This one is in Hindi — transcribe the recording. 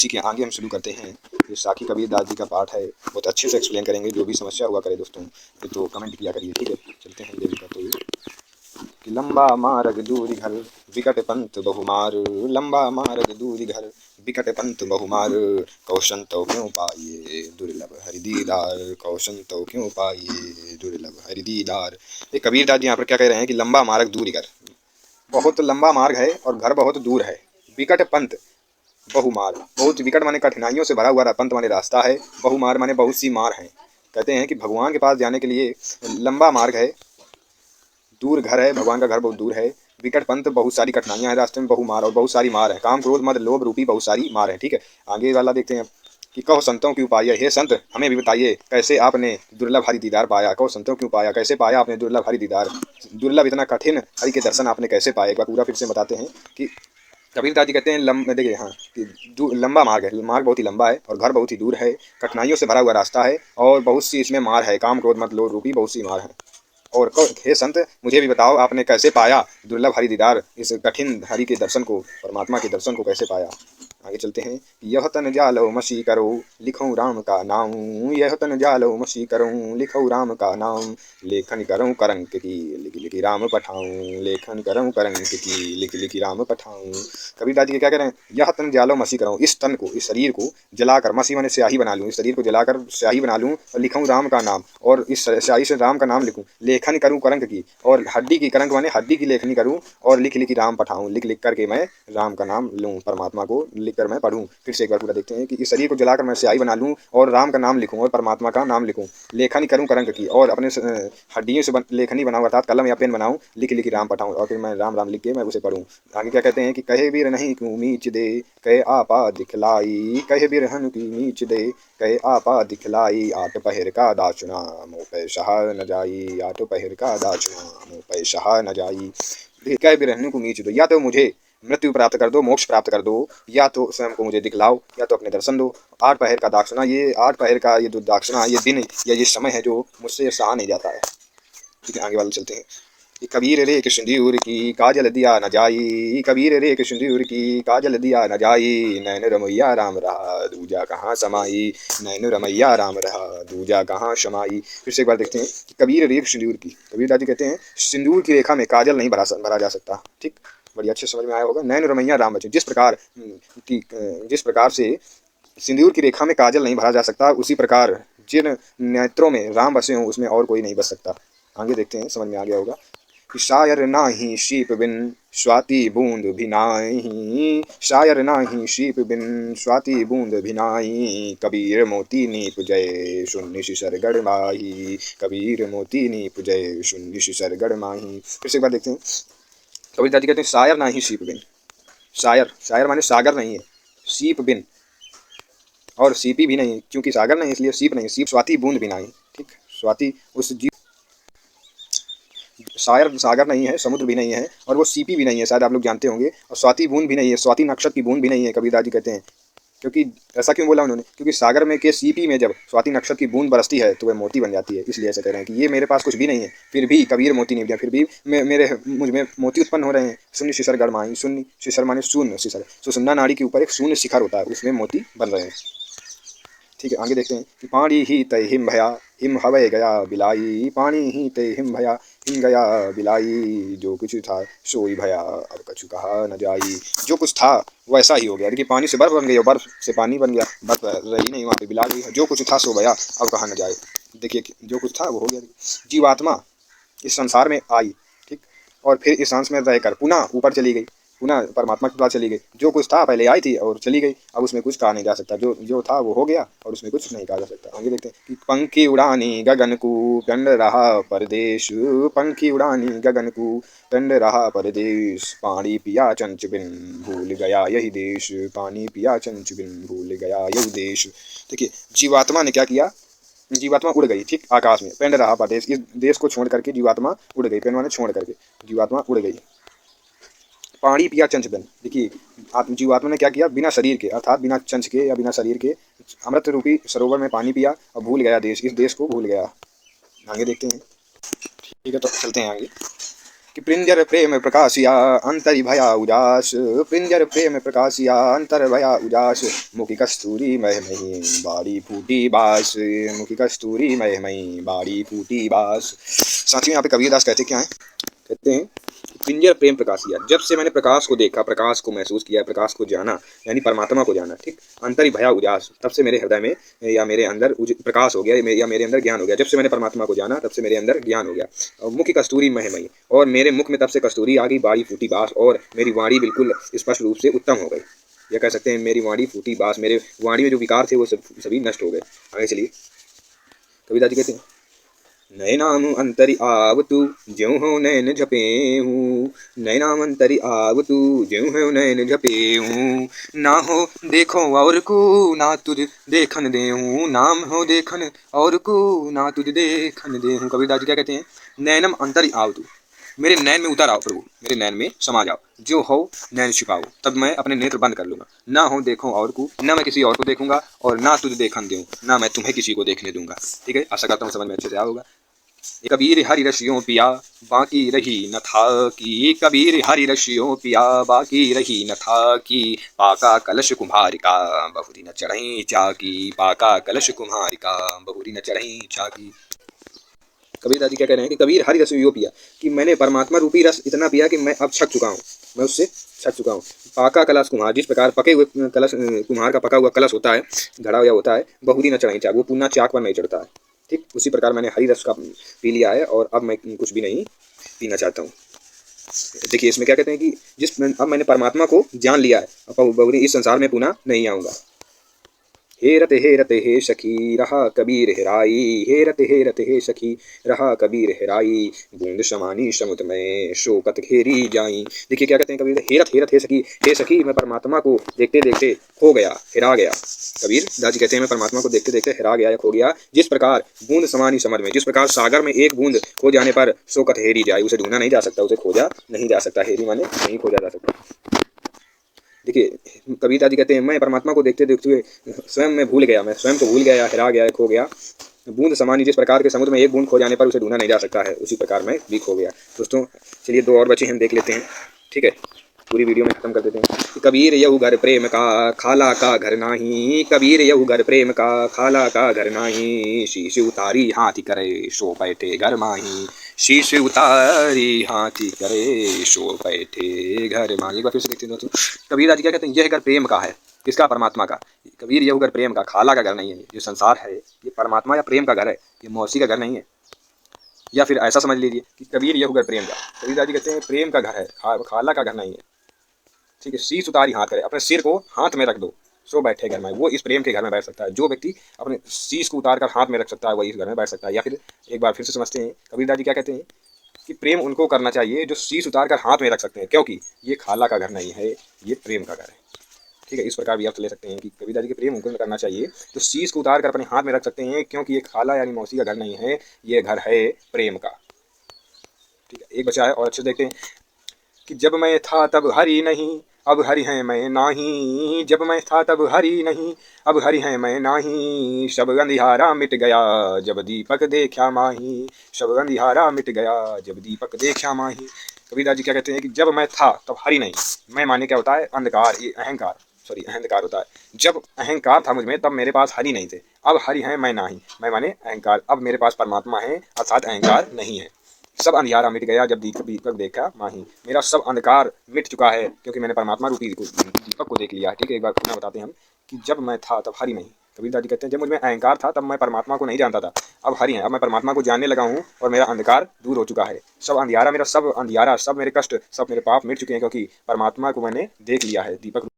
ठीक है, आगे हम शुरू करते हैं। ये साकी कबीरदास जी का पाठ है, बहुत अच्छे से एक्सप्लेन करेंगे। जो भी समस्या हुआ करे दोस्तों तो कमेंट किया करिए, ठीक है। चलते हैं देवी का तो कि लंबा मार्ग दूरी घर विकट पंथ बहुमार, लंबा मार्ग दूरी घर विकट पंथ बहुमार, कौशन तो क्यों पाइए दुर्लभ हरिदीदार, कौशन तो क्यों पाइए दुर्लभ हरिदीदार। ये कबीरदास जी यहाँ पर क्या कह रहे हैं कि लंबा मार्ग दूरी घर, बहुत लंबा मार्ग है और घर बहुत दूर है। विकट पंथ बहुमार, बहुत विकट माने कठिनाइयों से भरा हुआ पंथ माने रास्ता है। बहुमार माने बहुत सी मार है। कहते हैं कि भगवान के पास जाने के लिए लंबा मार्ग है, दूर घर है, भगवान का घर बहुत दूर है। विकट पंथ, बहुत सारी कठिनाइयां हैं रास्ते में, बहुमार और बहुत सारी मार है। काम क्रोध मद लोभ रूपी बहुत सारी मार है, ठीक है। आगे वाला देखते हैं कि कहो संतों की उपाय, हे संत हमें भी बताइए कैसे आपने दुर्लभ हरि दीदार पाया। कहो संतों की उपाय, कैसे पाया आपने दुर्लभ हरि दीदार, दुर्लभ इतना कठिन हरि के दर्शन आपने कैसे पाए। एक बार पूरा फिर से बताते हैं कि कबीरदास जी कहते हैं देखिए हाँ कि लंबा मार्ग है, मार्ग बहुत ही लंबा है और घर बहुत ही दूर है, कठिनाइयों से भरा हुआ रास्ता है और बहुत सी इसमें मार है। काम क्रोध मद लोभ रूपी बहुत सी मार है। और हे संत मुझे भी बताओ आपने कैसे पाया दुर्लभ हरि दीदार, इस कठिन हरि के दर्शन को, परमात्मा के दर्शन को कैसे पाया। आगे चलते हैं। यह तन जालो मसी करो लिखूं राम का नाम, यह तन जालो मसी करूं लिखूं राम का नाम, लेखन करूं करंक की लिख लिखी राम पठाऊं, लेखन करूं करंक की लिख लिखी राम पठाऊं। कबीरदास जी क्या कह रहे हैं, यह तन जालो मसी करूं, इस तन को, इस शरीर को जलाकर, मसी माने स्याही बना लूं, इस शरीर को जलाकर स्याही बना लूं और लिखूं राम का नाम, और इस स्याही से राम का नाम लिखूं। लेखन करूं करंक की, और हड्डी की, करंक माने हड्डी की लेखनी करूं, और लिख लिखी राम पठाऊं, लिख लिख करके मैं राम का नाम लूं, परमात्मा को लिख कर मैं पढ़ूं। फिर से एक बार पूरा देखते हैं कि इस शरीर को जलाकर मैं स्याही बना लूं और राम का नाम लिखूं और परमात्मा का नाम लिखूं। लेखनी करूं करंक की, और अपने हड्डियों से लेखनी बनाऊं अर्थात कलम या पेन बनाऊं, लिख लिखी राम पठाऊं, और फिर मैं राम राम लिख के मैं उसे पढ़ूं। आगे क्या कहते हैं कि कहे बीर नहीं क्यों मीच दे, कहे आपा दिखलाई, कहे बीर हन की मीच दे, कहे आपा दिखलाई, आठ पहर का दाचुना मुँह पे सहा न जाई, आठ पहर का दाचुना मुँह पे सहा न जाई। कहे भी रहने को मीच दो, या तो मुझे मृत्यु प्राप्त कर दो, मोक्ष प्राप्त कर दो, या तो स्वयं को मुझे दिखलाओ, या तो अपने दर्शन दो। आठ पहर का दाक्षिणा, ये आठ पहर का ये जो दाक्षिणा, ये दिन या ये समय है जो मुझसे सहा नहीं जाता है। ठीक है, आगे वाले चलते हैं कि कबीर रे सिंदूर की काजल दिया न जाई, कबीर रे सिंदूर की काजल दिया न जाई, नैन रमैया राम रहा दूजा कहाँ समाई, नैन रमैया राम रहा दूजा कहाँ समाई। फिर से एक बार देखते हैं कि कबीर रेख सिंदूर की, कबीरदास जी कहते हैं सिंदूर की रेखा में काजल नहीं भरा जा सकता। ठीक, बड़ी अच्छे समझ में आया होगा। नैन रमैया राम बचे, जिस प्रकार से सिंदूर की रेखा में काजल नहीं भरा जा सकता, उसी प्रकार जिन नेत्रों में राम बसे हों उसमें और कोई नहीं बस सकता। आगे देखते हैं, समझ में आ गया होगा कि शायर नाही शीप बिन स्वाति बूंद भी नाही, शायर नाही शीप बिन स्वाति बूंद भी नाही, कबीर मोती नीप जय शून्य शिशर गढ़ माही, कबीर मोती नीप जय शून्य शिशर गढ़ माही। फिर से एक बार देखते हैं, कबीर दादी कहते हैं शायर नाही शीप बिन, शायर, शायर माने सागर नहीं है, शीप बिन, और सीपी भी नहीं, क्योंकि सागर नहीं इसलिए सीप नहीं, सीप स्वाति बूंद भी नहीं। ठीक, स्वाति उस जीव, शायर सागर नहीं है, समुद्र भी नहीं है, और वो सीपी भी नहीं है, शायद आप लोग जानते होंगे, और स्वाति बूंद भी नहीं है, स्वाति नक्षत्र की बूंद भी नहीं है। कबीरदास जी कहते हैं, क्योंकि ऐसा क्यों बोला उन्होंने, क्योंकि सागर में के सीपी में जब स्वाति नक्षत्र की बूंद बरसती है तो वह मोती बन जाती है, इसलिए ऐसा कह रहे हैं कि ये मेरे पास कुछ भी नहीं है, फिर भी कबीर मोती नहीं दिया, फिर भी मुझ में मोती उत्पन्न हो रहे हैं। शून्य शिशर गढ़माई, शून्य शिशर माने शून्य शिशर, सुषुम्ना नाड़ी के ऊपर एक शून्य शिखर होता है, उसमें मोती बन रहे हैं। ठीक है, आगे देखते हैं कि पानी ही तय हिम भया हिम हवय गया बिलाई, पानी ही तय हिम भया हिम गया बिलाई, जो कुछ था सोई भया अब कछु कहा न जाई। जो कुछ था वैसा ही हो गया, देखिए पानी से बर्फ बन गई और बर्फ से पानी बन गया, बर्फ रही नहीं वहाँ पे, बिला गई। जो कुछ था सो गया अब कहा न जाए, देखिए जो कुछ था वो हो गया। जीवात्मा इस संसार में आई, ठीक, और फिर इस सांस में रहकर पुनः ऊपर चली गई, पुनः परमात्मा के पास चली गई। जो कुछ था पहले आई थी और चली गई, अब उसमें कुछ कहा नहीं जा सकता, जो जो था वो हो गया और उसमें कुछ नहीं कहा जा सकता। आगे देखते हैं कि पंखी उड़ानी गगन को कंड रहा परदेश, पंखी उड़ानी गगन को कंड रहा परदेश, पानी पिया चंच बिन भूल गया यही देश, पानी पिया चंच बिन भूल गया यही देश। देखिए जीवात्मा ने क्या किया, जीवात्मा उड़ गई, ठीक, आकाश में, पेंड रहा परदेश, इस देश को छोड़ करके जीवात्मा उड़ गई, पेंड माने छोड़ करके जीवात्मा उड़ गई। पानी पिया चंच बिन, देखिए जीवात्मा ने क्या किया, बिना शरीर के अर्थात बिना चंच के या बिना शरीर के अमृत रूपी सरोवर में पानी पिया और भूल गया देश, इस देश को भूल गया। आगे देखते हैं, ठीक है, तो चलते हैं आगे कि प्रिंजर प्रेम प्रकाशिया अंतरि भया उजास, प्रिंजर प्रेम प्रकाशिया अंतर भया उजास, मुखी कस्तूरी महमही बाड़ी फूटी बास, मुखी कस्तूरी महमही बाड़ी फूटी बास। साथियों यहाँ पे कबीरदास कहते क्या है, कहते हैं पिंजर प्रेम प्रकाशिया, जब से मैंने प्रकाश को देखा, प्रकाश को महसूस किया, प्रकाश को जाना, यानी परमात्मा को जाना, ठीक, अंतर भया उजास, तब से मेरे हृदय में या मेरे अंदर प्रकाश हो गया या मेरे अंदर ज्ञान हो गया। जब से मैंने परमात्मा को जाना तब से मेरे अंदर ज्ञान हो गया। और मुख कस्तूरी महमयी, और मेरे मुख में तब से कस्तूरी आ गई, बाड़ी फूटी बास, और मेरी वाणी बिल्कुल स्पष्ट रूप से उत्तम हो गई। यह कह सकते हैं मेरी वाणी फूटी बास, मेरे वाणी में जो विकार थे वो सभी नष्ट हो गए। आगे चलिए, कविता जी कहते हैं नैनाम अंतरि आवतु ज्यों हो नैन झपेहूँ, नैनाम अंतरि आवतु ज्यों हो नैन झपेहूँ, ना हो देखो और को ना तुझ देखन देहूँ, नाम हो देखन और को ना तुझ देखन देहूँ। कबीरदास जी क्या कहते हैं, नैनम अंतरि आवतु, मेरे नैन में उतर आओ प्रभु, मेरे नैन में समा जाओ, जो हो नैन छिपाओ, तब मैं अपने नेत्र बंद कर लूंगा। ना हो देखो और को, ना मैं किसी और को देखूंगा, और ना तुझ देखन दूँ, ना मैं तुम्हें किसी को देखने दूंगा। ठीक है, आशा करता हूँ समझ में अच्छे से आया होगा। कबीर हरि रशियों पिया बाकी रही न था की, कबीर हरि रशियों पिया बाकी रही न था की, पाका कलश कुम्हारिका बहुरी न चढ़ई चाकी, पाका कलश कुम्हारिका बहुरी न चढ़ई चाकी। कबीर दादी क्या कह रहे हैं कि कबीर हरि रस यो पिया, कि मैंने परमात्मा रूपी रस इतना पिया कि मैं अब छक चुका हूँ, मैं उससे छक चुका हूँ। पाका कलश कुम्हार, जिस प्रकार पके हुए कलश, कुम्हार का पका हुआ कलश होता है, घड़ा हुआ होता है, बहुरी न चढ़ाई चाक, वो पुनः चाक पर नहीं चढ़ता है। ठीक, उसी प्रकार मैंने हरि रस का पी लिया है और अब मैं कुछ भी नहीं पीना चाहता हूँ। देखिए इसमें क्या कहते हैं कि अब मैंने परमात्मा को जान लिया है, अब बहुरी इस संसार में पुनः नहीं आऊँगा। हेरत हे सखी रहा कबीर हेराई, हेरत हे सखी रहा कबीर हेराई, बूंद समानी समुद्र में शोकत घेरी जाई। देखिए क्या कहते हैं कबीर, हेरत हे सखी, मैं परमात्मा को देखते देखते खो गया, हेरा गया। कबीर दादी कहते हैं मैं परमात्मा को देखते देखते हेरा गया या खो गया, जिस प्रकार बूंद समानी समुद्र में, जिस प्रकार सागर में एक बूंद खो जाने पर शोकत हेरी जाए, उसे ढूंढा नहीं जा सकता, उसे खोजा नहीं जा सकता। हेरी माने नहीं खोजा जा सकता। देखिए कबीर दादी कहते हैं मैं परमात्मा को देखते देखते हुए स्वयं में भूल गया, मैं स्वयं को भूल गया, हेरा गया, खो गया। बूंद समानी, जिस प्रकार के समुद्र में एक बूंद खो जाने पर उसे ढूंढा नहीं जा सकता है, उसी प्रकार मैं भी खो गया। दोस्तों चलिए दो और बच्चे हम देख लेते हैं, ठीक है, पूरी वीडियो में खत्म कर देते हैं। कबीर यहु घर प्रेम का खाला का घर नाही, कबीर यहु घर प्रेम का खाला का घर नाही, शीश उतारी हाथी करे सो बैठे घर माही, शीश उतारी हाथी करे सो बैठे घर माही। एक बार फिर से देखते हैं दोस्तों, कबीर दादी क्या कहते हैं, यह घर प्रेम का है, किसका, परमात्मा का। कबीर यहु घर प्रेम का, खाला का घर नहीं है, जो संसार है ये परमात्मा या प्रेम का घर है, ये मौसी का घर नहीं है। या फिर ऐसा समझ लीजिए कि कबीर यहु घर प्रेम का, कबीर दादी कहते हैं प्रेम का घर है, खाला का घर नहीं है। ठीक है, शीश उतारी हाथ करे, अपने सिर को हाथ में रख दो, सो बैठे घर में, वो इस प्रेम के घर में बैठ सकता है। जो व्यक्ति अपने शीश को उतार कर हाथ में रख सकता है वही इस घर में बैठ सकता है। या फिर एक बार फिर से समझते हैं, कबीर दादी क्या कहते हैं कि प्रेम उनको करना चाहिए जो शीश उतार कर हाथ में रख सकते हैं, क्योंकि ये खाला का घर नहीं है, ये प्रेम का घर है। ठीक है, इस प्रकार भी आप ले सकते हैं कि कबीर दादी के प्रेम उनको करना चाहिए तो शीश को उतार कर अपने हाथ में रख सकते हैं, क्योंकि ये खाला यानी मौसी का घर नहीं है, ये घर है प्रेम का। ठीक है, एक बचा है और अच्छे देखते हैं कि जब मैं था तब हरि नहीं, अब हरि है मैं नाही, जब मैं था तब हरि नहीं, अब हरि है मैं नाही, सब अंधियारा मिट गया जब दीपक देखा माही, सब अंधियारा मिट गया जब दीपक देखा माही। कबीर जी क्या कहते हैं कि जब मैं था तब हरि नहीं, मैं माने क्या होता है, अंधकार, ये अहंकार, सॉरी अहंकार होता है। जब अहंकार था मुझ में तब मेरे पास हरि नहीं थे, अब हरि है मैं नाही, मैं माने अहंकार, अब मेरे पास परमात्मा है अर्थात अहंकार नहीं है। सब अंधियारा मिट गया जब दीपक देखा माही, मेरा सब अंधकार मिट चुका है क्योंकि मैंने परमात्मा रूपी दीपक को देख लिया है। ठीक है, एक बार पुनः बताते हैं हम कि जब मैं था तब हरि नहीं। कबीर दादी कहते हैं जब मुझ में अहंकार था तब मैं परमात्मा को नहीं जानता था, अब हरि है, अब मैं परमात्मा को जानने लगा हूँ और मेरा अंधकार दूर हो चुका है। सब अंधियारा, मेरा सब अंधियारा, सब मेरे कष्ट, सब मेरे पाप मिट चुके हैं क्योंकि परमात्मा को मैंने देख लिया है, दीपक